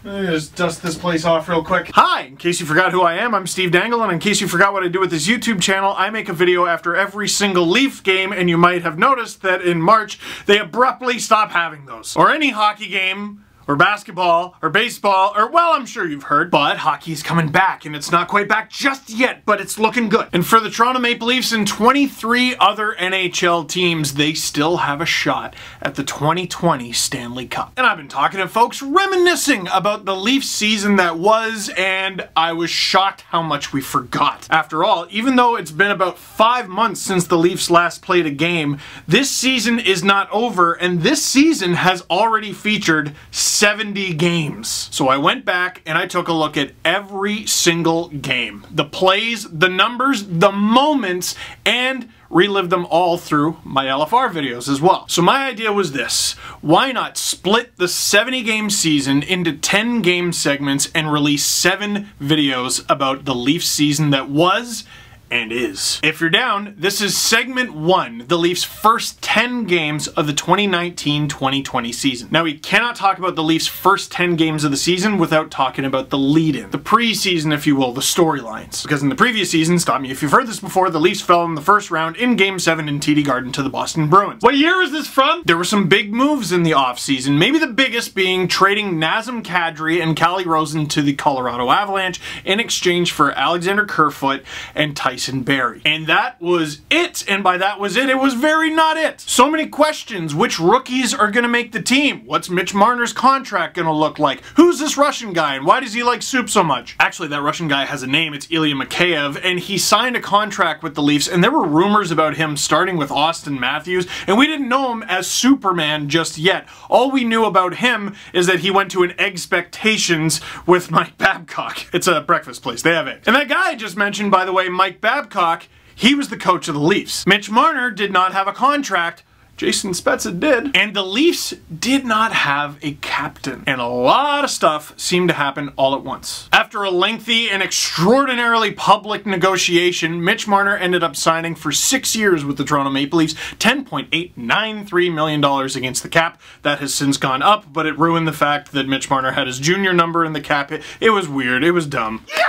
Let me just dust this place off real quick. Hi! In case you forgot who I am, I'm Steve Dangle, and in case you forgot what I do with this YouTube channel, I make a video after every single Leaf game, and you might have noticed that in March, they abruptly stop having those. Or any hockey game, or basketball, or baseball, or well, I'm sure you've heard, but hockey's coming back, and it's not quite back just yet, but it's looking good. And for the Toronto Maple Leafs and 23 other NHL teams, they still have a shot at the 2020 Stanley Cup. And I've been talking to folks reminiscing about the Leafs season that was, and I was shocked how much we forgot. After all, even though it's been about 5 months since the Leafs last played a game, this season is not over, and this season has already featured 70 games. So I went back and I took a look at every single game. The plays, the numbers, the moments, and relived them all through my LFR videos as well. So my idea was this: why not split the 70 game season into 10 game segments and release 7 videos about the Leafs season that was and is. If you're down, this is segment 1, the Leafs' first 10 games of the 2019-2020 season. Now, we cannot talk about the Leafs' first 10 games of the season without talking about the lead-in, the preseason, if you will, the storylines. Because in the previous season, stop me if you've heard this before, the Leafs fell in the first round in Game 7 in TD Garden to the Boston Bruins. What year is this from? There were some big moves in the offseason, maybe the biggest being trading Nazem Kadri and Calle Rosen to the Colorado Avalanche in exchange for Alexander Kerfoot and Tyson Barrie. And that was it. And by that was it, it was very not it. So many questions. Which rookies are going to make the team? What's Mitch Marner's contract going to look like? Who's this Russian guy and why does he like soup so much? Actually, that Russian guy has a name. It's Ilya Mikheyev, and he signed a contract with the Leafs, and there were rumors about him starting with Austin Matthews, and we didn't know him as Superman just yet. All we knew about him is that he went to an Eggspectations with Mike Babcock. It's a breakfast place. They have eggs. And that guy I just mentioned, by the way, Mike Babcock, he was the coach of the Leafs. Mitch Marner did not have a contract. Jason Spezza did. And the Leafs did not have a captain. And a lot of stuff seemed to happen all at once. After a lengthy and extraordinarily public negotiation, Mitch Marner ended up signing for 6 years with the Toronto Maple Leafs, $10.893 million against the cap. That has since gone up, but it ruined the fact that Mitch Marner had his junior number in the cap. It was weird. It was dumb. Yeah!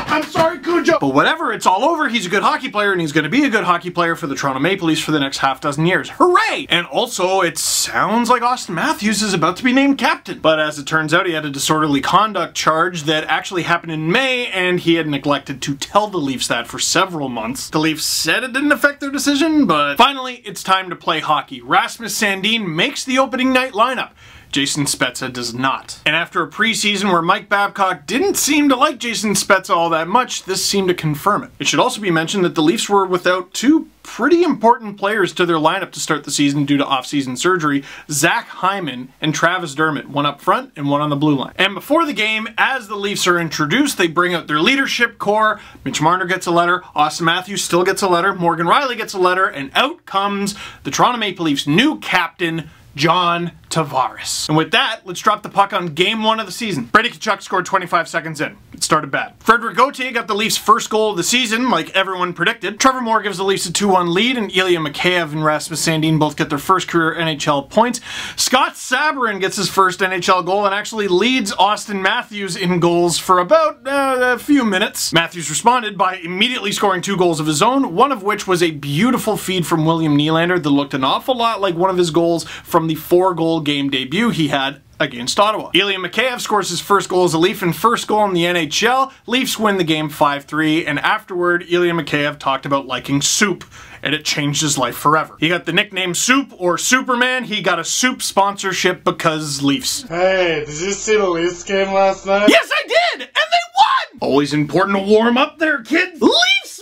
I'm sorry, Cujo. But whatever, it's all over. He's a good hockey player, and he's going to be a good hockey player for the Toronto Maple Leafs for the next half dozen years. Hooray! And also, it sounds like Austin Matthews is about to be named captain. But as it turns out, he had a disorderly conduct charge that actually happened in May, and he had neglected to tell the Leafs that for several months. The Leafs said it didn't affect their decision, but finally, it's time to play hockey. Rasmus Sandin makes the opening night lineup. Jason Spezza does not. And after a preseason where Mike Babcock didn't seem to like Jason Spezza all that much, this seemed to confirm it. It should also be mentioned that the Leafs were without 2 pretty important players to their lineup to start the season due to off-season surgery: Zach Hyman and Travis Dermott, one up front and one on the blue line. And before the game, as the Leafs are introduced, they bring out their leadership core. Mitch Marner gets a letter, Austin Matthews still gets a letter, Morgan Rielly gets a letter, and out comes the Toronto Maple Leafs' new captain, John Tavares. And with that, let's drop the puck on Game 1 of the season. Brady Tkachuk scored 25 seconds in. It started bad. Frederic Gauthier got the Leafs' first goal of the season, like everyone predicted. Trevor Moore gives the Leafs a 2-1 lead, and Ilya Mikheyev and Rasmus Sandin both get their first career NHL points. Scott Sabourin gets his first NHL goal and actually leads Austin Matthews in goals for about a few minutes. Matthews responded by immediately scoring 2 goals of his own, one of which was a beautiful feed from William Nylander that looked an awful lot like one of his goals from the 4-goal game debut he had against Ottawa. Ilya Mikheyev scores his first goal as a Leaf and first goal in the NHL. Leafs win the game 5-3, and afterward, Ilya Mikheyev talked about liking soup, and it changed his life forever. He got the nickname Soup or Superman. He got a soup sponsorship because Leafs. Hey, did you see the Leafs game last night? Yes, I did! And they won! Always important to warm up there, kids. Leafs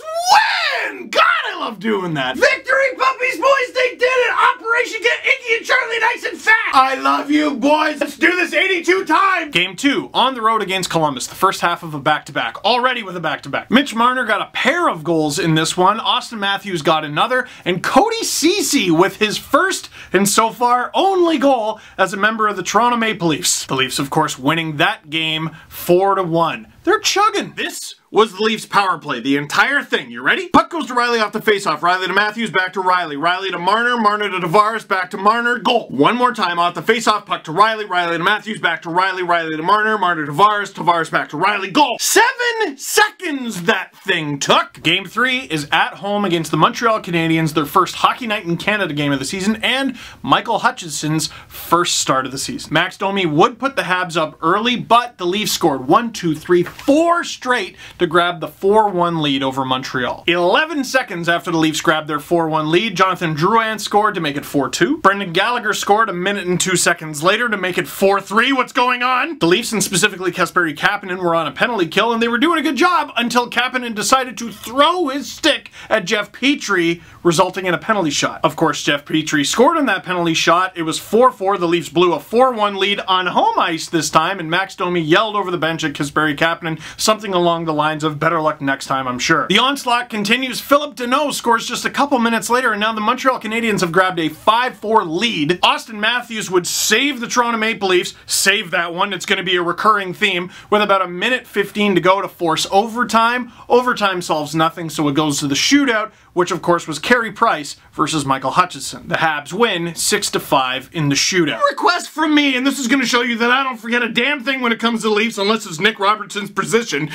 win! God, I love doing that. Victory, puppies, boys, they did it! Operation Get making you Charlie nice and fat! I love you, boys! Let's do this 82 times! Game 2, on the road against Columbus, the first half of a back-to-back. Already with a back-to-back. Mitch Marner got a pair of goals in this one, Austin Matthews got another, and Cody Ceci with his first, and so far, only goal as a member of the Toronto Maple Leafs. The Leafs, of course, winning that game 4-1. They're chugging. This was the Leafs power play, the entire thing. You ready? Puck goes to Riley off the faceoff. Riley to Matthews, back to Riley. Riley to Marner, Marner to Tavares, back to Marner. Goal. One more time off the faceoff. Puck to Riley, Riley to Matthews, back to Riley, Riley to Marner, Marner to Tavares, Tavares back to Riley. Goal. 7 seconds that thing took. Game 3 is at home against the Montreal Canadiens, their first Hockey Night in Canada game of the season, and Michael Hutchinson's first start of the season. Max Domi would put the Habs up early, but the Leafs scored 1, 2, 3, 4 straight to grab the 4-1 lead over Montreal. 11 seconds after the Leafs grabbed their 4-1 lead, Jonathan Drouin scored to make it 4-2. Brendan Gallagher scored a minute and 2 seconds later to make it 4-3. What's going on? The Leafs, and specifically Kasperi Kapanen, were on a penalty kill, and they were doing a good job until Kapanen decided to throw his stick at Jeff Petrie, resulting in a penalty shot. Of course, Jeff Petrie scored on that penalty shot. It was 4-4. The Leafs blew a 4-1 lead on home ice this time, and Max Domi yelled over the bench at Kasperi Kapanen something along the lines of better luck next time, I'm sure. The onslaught continues. Philip Deneau scores just a couple minutes later, and now the Montreal Canadiens have grabbed a 5-4 lead. Austin Matthews would save the Toronto Maple Leafs, save that one, it's going to be a recurring theme, with about a minute 15 to go to force overtime. Overtime solves nothing, so it goes to the shootout, which of course was Carey Price versus Michael Hutchinson. The Habs win 6-5 in the shootout. Request from me, and this is going to show you that I don't forget a damn thing when it comes to the Leafs unless it's Nick Robertson's position.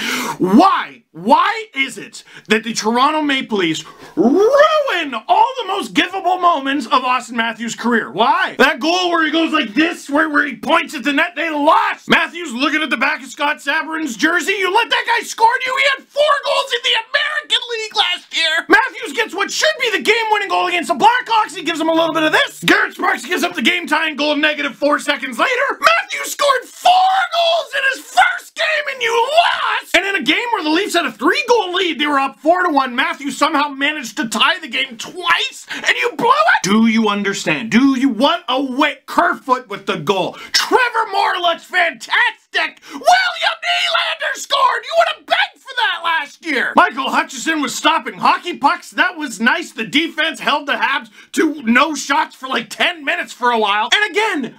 Why is it that the Toronto Maple Leafs ruin all the most givable moments of Austin Matthews' career? Why? That goal where he goes like this, where he points at the net, they lost. Matthews looking at the back of Scott Sabourin's jersey, you let that guy score you? He had 4 goals in the American League last year. Matthews gets what should be the game-winning goal against the Blackhawks. He gives them a little bit of this. Garrett Sparks gives up the game-tying goal negative 4 seconds later. Matthews scored 4 goals in his first game and you lost! And in a game where the Leafs had a 3-goal lead, they were up 4-1. Matthews somehow managed to tie the game twice, and you blew it? Do you understand? Do you? What a way. Kerfoot with the goal. Trevor Morlett's fantastic. William Nylander scored. You would have begged for that last year. Michael Hutchinson was stopping hockey pucks. That was nice. The defense held the Habs to no shots for like 10 minutes for a while. And again,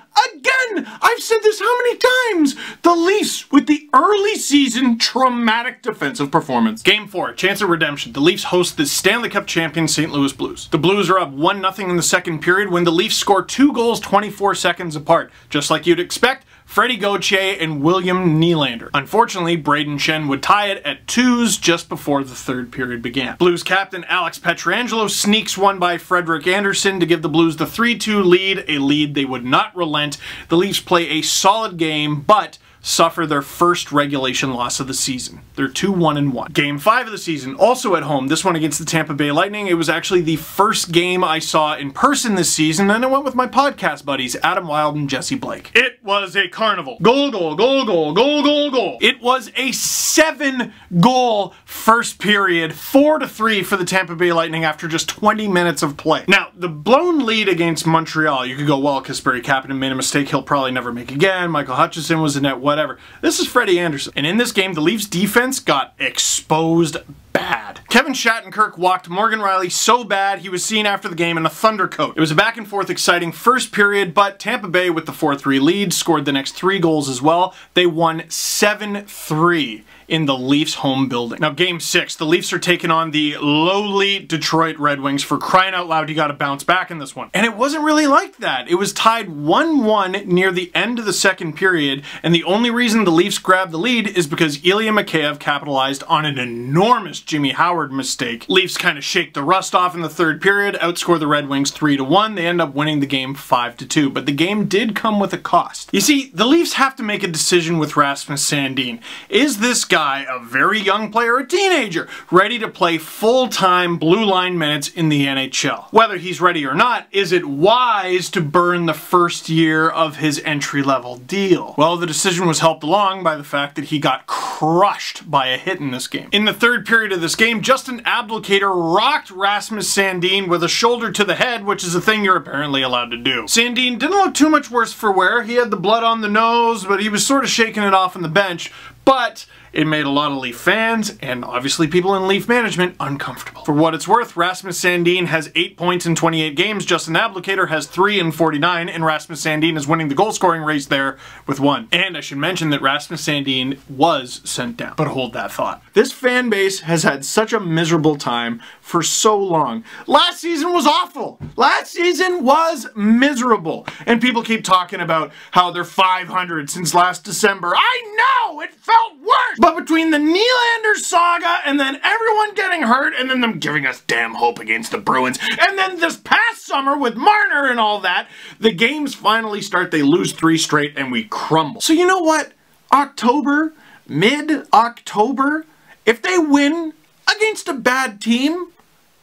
I've said this how many times? The Leafs with the early season traumatic defensive performance. Game 4, chance of redemption. The Leafs host the Stanley Cup champion St. Louis Blues. The Blues are up 1-0 in the second period when the Leafs score 2 goals 24 seconds apart. Just like you'd expect, Freddie Gauthier and William Nylander. Unfortunately, Braden Shen would tie it at 2s just before the third period began. Blues captain Alex Pietrangelo sneaks one by Frederik Andersen to give the Blues the 3-2 lead, a lead they would not relent. The Leafs play a solid game, but suffer their first regulation loss of the season. They're 2-1-1. Game 5 of the season, also at home, this one against the Tampa Bay Lightning. It was actually the first game I saw in person this season, and I went with my podcast buddies, Adam Wilde and Jesse Blake. It was a carnival. Goal, goal, goal, goal, goal, goal, goal. It was a 7-goal first period, 4-3 for the Tampa Bay Lightning after just 20 minutes of play. Now, the blown lead against Montreal, you could go, well, Kasperi Kapanen made a mistake he'll probably never make again. Michael Hutchinson was in net, whatever. This is Freddie Andersen. And in this game, the Leafs defense got exposed bad. Kevin Shattenkirk walked Morgan Rielly so bad he was seen after the game in a thunder coat. It was a back and forth exciting first period, but Tampa Bay with the 4-3 lead scored the next 3 goals as well. They won 7-3 in the Leafs home building. Now game 6, the Leafs are taking on the lowly Detroit Red Wings. For crying out loud, you gotta bounce back in this one. And it wasn't really like that. It was tied 1-1 near the end of the second period, and the only reason the Leafs grabbed the lead is because Ilya Mikheyev capitalized on an enormous Jimmy Howard mistake. Leafs kind of shake the rust off in the third period, outscore the Red Wings 3-1. They end up winning the game 5-2, but the game did come with a cost. You see, the Leafs have to make a decision with Rasmus Sandin. Is this guy guy, a very young player, a teenager, ready to play full-time blue line minutes in the NHL. Whether he's ready or not, is it wise to burn the first year of his entry-level deal? Well, the decision was helped along by the fact that he got crushed by a hit in this game. In the third period of this game, Justin Abdelkader rocked Rasmus Sandin with a shoulder to the head, which is a thing you're apparently allowed to do. Sandin didn't look too much worse for wear. He had the blood on the nose, but he was sort of shaking it off on the bench. But it made a lot of Leaf fans, and obviously people in Leaf management, uncomfortable. For what it's worth, Rasmus Sandin has 8 points in 28 games, Justin Abdelkader has 3 in 49, and Rasmus Sandin is winning the goal-scoring race there with 1. And I should mention that Rasmus Sandin was sent down. But hold that thought. This fan base has had such a miserable time for so long. Last season was awful. Last season was miserable. And people keep talking about how they're 500 since last December. I know! It felt worse! But between the Nylander saga and then everyone getting hurt and then them giving us damn hope against the Bruins and then this past summer with Marner and all that, the games finally start, they lose 3 straight and we crumble. So you know what? October, mid-October, if they win against a bad team,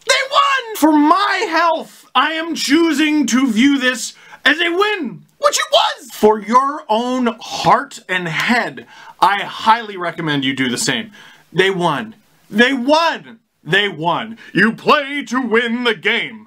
they won! For my health, I am choosing to view this as a win, which it was! For your own heart and head, I highly recommend you do the same. They won. They won! They won. You play to win the game.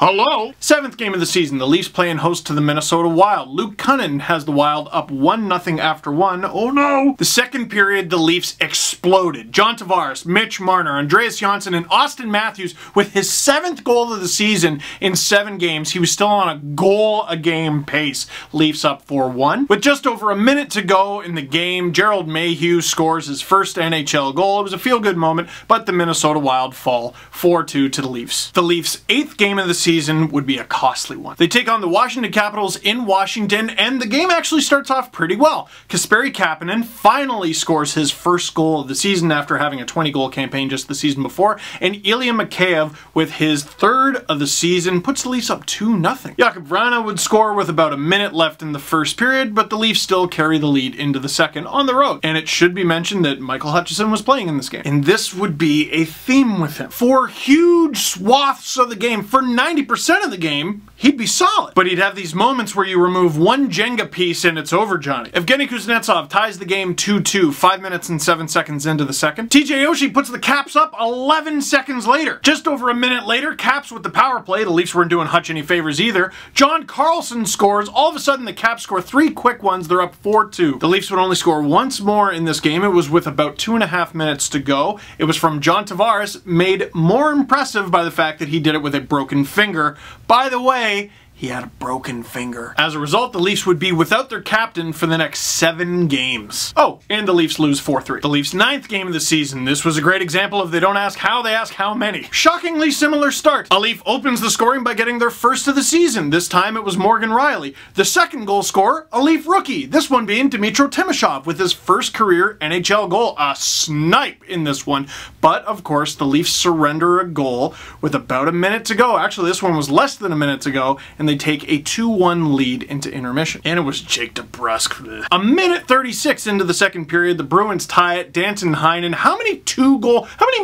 Hello? 7th game of the season, the Leafs playing host to the Minnesota Wild. Luke Kunin has the Wild up 1-0 after 1. Oh no! The second period, the Leafs exploded. John Tavares, Mitch Marner, Andreas Johnsson, and Auston Matthews with his 7th goal of the season in 7 games. He was still on a goal-a-game pace. Leafs up 4-1. With just over a minute to go in the game, Gerald Mayhew scores his first NHL goal. It was a feel-good moment, but the Minnesota Wild fall 4-2 to the Leafs. The Leafs' 8th game of the season would be a costly one. They take on the Washington Capitals in Washington, and the game actually starts off pretty well. Kasperi Kapanen finally scores his first goal of the season after having a 20-goal campaign just the season before, and Ilya Mikheyev, with his 3rd of the season, puts the Leafs up 2-0. Jakub Vrana would score with about a minute left in the first period, but the Leafs still carry the lead into the second on the road. And it should be mentioned that Michael Hutchison was playing in this game. And this would be a theme with him. For huge swaths of the game, for 90% of the game, he'd be solid. But he'd have these moments where you remove one Jenga piece and it's over, Johnny. Evgeny Kuznetsov ties the game 2-2, 5 minutes and 7 seconds into the second. TJ Oshie puts the Caps up 11 seconds later. Just over a minute later, Caps with the power play. The Leafs weren't doing Hutch any favors either. John Carlson scores. All of a sudden, the Caps score 3 quick ones. They're up 4-2. The Leafs would only score once more in this game. It was with about 2.5 minutes to go. It was from John Tavares, made more impressive by the fact that he did it with a broken finger. By the way, he had a broken finger. As a result, the Leafs would be without their captain for the next 7 games. Oh, and the Leafs lose 4-3. The Leafs' 9th game of the season. This was a great example of they don't ask how, they ask how many. Shockingly similar start. A Leaf opens the scoring by getting their first of the season. This time it was Morgan Rielly. The second goal scorer, a Leaf rookie. This one being Dmytro Timashov with his first career NHL goal. A snipe in this one. But, of course, the Leafs surrender a goal with about a minute to go. Actually, this one was less than a minute to go, and they take a 2-1 lead into intermission. And it was Jake DeBrusk. A minute 36 into the second period, the Bruins tie it. Danton Heinen. How many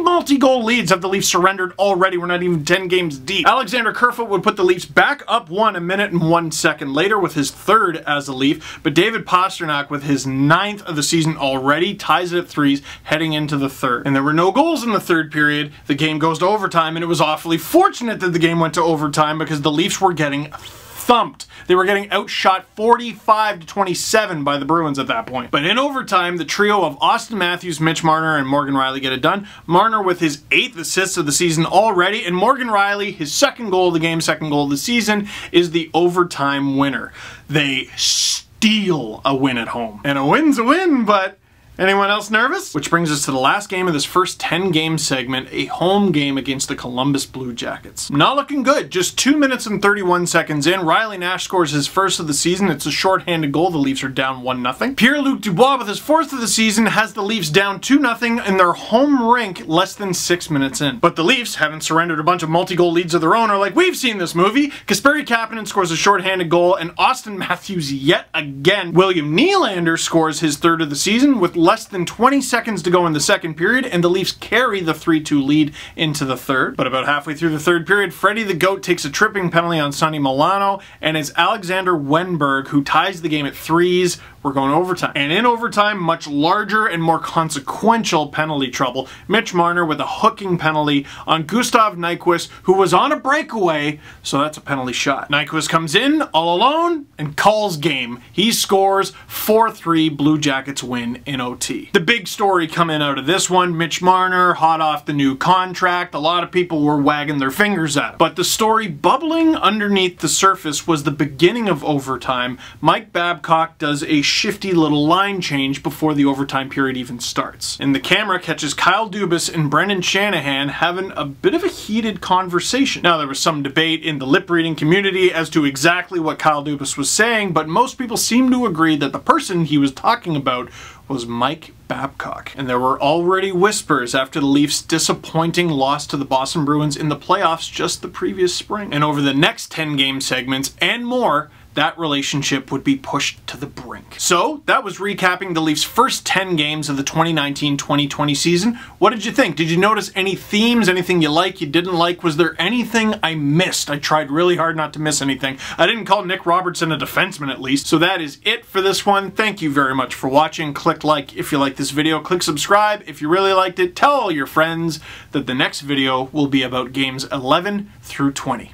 multi-goal leads have the Leafs surrendered already? We're not even 10 games deep. Alexander Kerfoot would put the Leafs back up 1 a minute and 1 second later with his 3rd as a Leaf, but David Pastrnak with his 9th of the season already ties it at 3s heading into the 3rd. And there were no goals in the 3rd period. The game goes to overtime, and it was awfully fortunate that the game went to overtime because the Leafs were getting thumped. They were getting outshot 45-27 by the Bruins at that point. But in overtime, the trio of Auston Matthews, Mitch Marner, and Morgan Rielly get it done. Marner with his 8th assist of the season already, and Morgan Rielly, his 2nd goal of the game, 2nd goal of the season, is the overtime winner. They steal a win at home. And a win's a win, but anyone else nervous? Which brings us to the last game of this first 10-game segment, a home game against the Columbus Blue Jackets. Not looking good. Just 2 minutes and 31 seconds in, Riley Nash scores his first of the season. It's a shorthanded goal. The Leafs are down 1-0. Pierre-Luc Dubois with his 4th of the season has the Leafs down 2-0 in their home rink less than 6 minutes in. But the Leafs, having surrendered a bunch of multi-goal leads of their own, are like, we've seen this movie. Kasperi Kapanen scores a shorthanded goal, and Auston Matthews yet again. William Nylander scores his 3rd of the season with less than 20 seconds to go in the second period, and the Leafs carry the 3-2 lead into the third. But about halfway through the third period, Freddie the Goat takes a tripping penalty on Sonny Milano, and it's Alexander Wenberg who ties the game at 3s. We're going overtime. And in overtime, much larger and more consequential penalty trouble. Mitch Marner with a hooking penalty on Gustav Nyquist, who was on a breakaway, so that's a penalty shot. Nyquist comes in all alone and calls game. He scores 4-3, Blue Jackets win in OT. The big story coming out of this one, Mitch Marner, hot off the new contract. A lot of people were wagging their fingers at him. But the story bubbling underneath the surface was the beginning of overtime. Mike Babcock does a shifty little line change before the overtime period even starts. And the camera catches Kyle Dubas and Brendan Shanahan having a bit of a heated conversation. Now, there was some debate in the lip-reading community as to exactly what Kyle Dubas was saying, but most people seem to agree that the person he was talking about was Mike Babcock. And there were already whispers after the Leafs' disappointing loss to the Boston Bruins in the playoffs just the previous spring. And over the next 10 game segments and more, that relationship would be pushed to the brink. So, that was recapping the Leafs' first 10 games of the 2019-2020 season. What did you think? Did you notice any themes, anything you like, you didn't like? Was there anything I missed? I tried really hard not to miss anything. I didn't call Nick Robertson a defenseman at least. So that is it for this one. Thank you very much for watching. Click like if you like this video. Click subscribe if you really liked it. Tell all your friends that the next video will be about games 11 through 20.